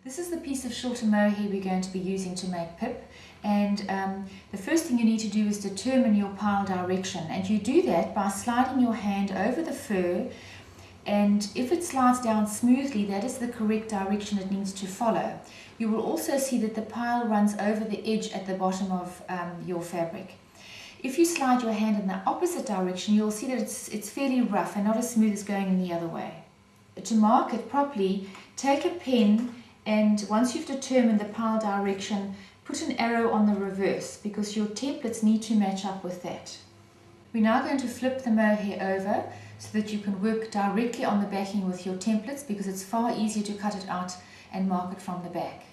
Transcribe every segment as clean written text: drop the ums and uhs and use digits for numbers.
This is the piece of shorter mohair we're going to be using to make pip, and the first thing you need to do is determine your pile direction, and you do that by sliding your hand over the fur, and if it slides down smoothly, that is the correct direction it needs to follow. You will also see that the pile runs over the edge at the bottom of your fabric. If you slide your hand in the opposite direction, you'll see that it's fairly rough and not as smooth as going in the other way. To mark it properly, take a pen, and once you've determined the pile direction, put an arrow on the reverse because your templates need to match up with that. We're now going to flip the mohair over so that you can work directly on the backing with your templates, because it's far easier to cut it out and mark it from the back.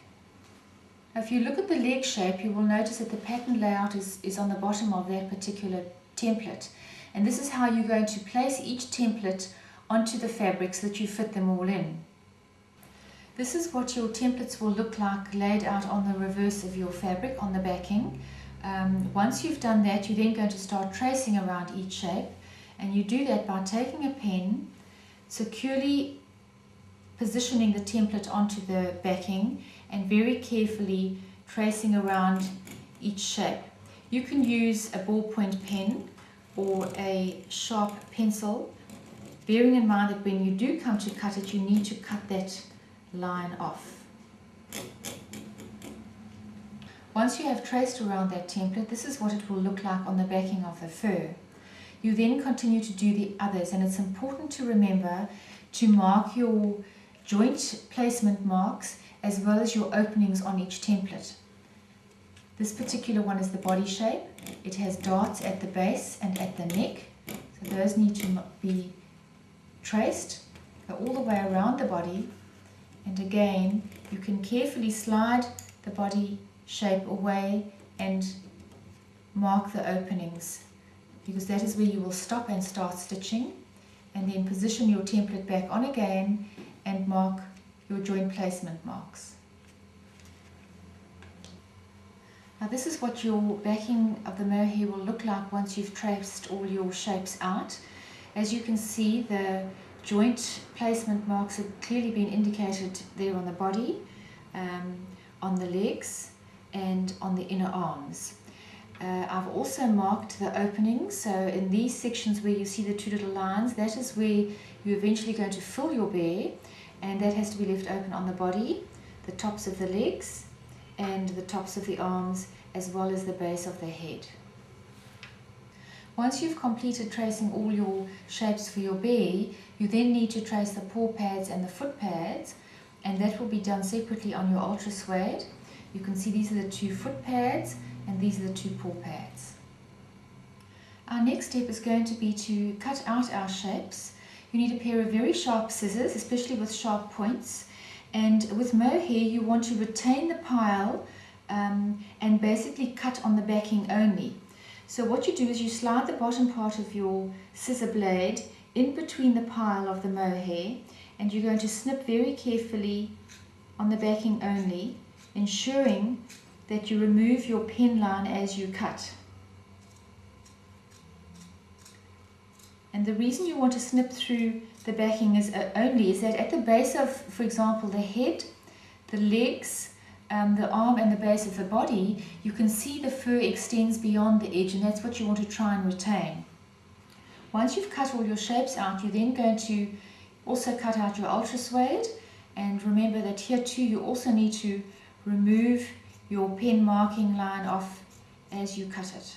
Now, if you look at the leg shape, you will notice that the pattern layout is on the bottom of that particular template, and this is how you're going to place each template onto the fabric so that you fit them all in. This is what your templates will look like laid out on the reverse of your fabric on the backing. Once you've done that, you're then going to start tracing around each shape, and you do that by taking a pen, securely positioning the template onto the backing, and very carefully tracing around each shape. You can use a ballpoint pen or a sharp pencil, bearing in mind that when you do come to cut it, you need to cut that line off. Once you have traced around that template, this is what it will look like on the backing of the fur. You then continue to do the others, and it's important to remember to mark your joint placement marks as well as your openings on each template. This particular one is the body shape. It has darts at the base and at the neck, so those need to be traced. Go all the way around the body, and again you can carefully slide the body shape away and mark the openings, because that is where you will stop and start stitching, and then position your template back on again and mark your joint placement marks. Now this is what your backing of the mohair will look like once you've traced all your shapes out. As you can see, the joint placement marks have clearly been indicated there on the body, on the legs and on the inner arms. I've also marked the openings, so in these sections where you see the two little lines, that is where you're eventually going to fill your bear, and that has to be left open on the body, the tops of the legs and the tops of the arms, as well as the base of the head. Once you've completed tracing all your shapes for your bear, you then need to trace the paw pads and the foot pads, and that will be done separately on your ultra suede. You can see these are the two foot pads and these are the two paw pads. Our next step is going to be to cut out our shapes. You need a pair of very sharp scissors, especially with sharp points, and with mohair you want to retain the pile and basically cut on the backing only. So what you do is you slide the bottom part of your scissor blade in between the pile of the mohair, and you're going to snip very carefully on the backing only, ensuring that you remove your pen line as you cut. And the reason you want to snip through the backing is that at the base of, for example, the head, the legs, the arm and the base of the body, you can see the fur extends beyond the edge, and that's what you want to try and retain. Once you've cut all your shapes out, you're then going to also cut out your ultra suede, and remember that here too you also need to remove your pen marking line off as you cut it.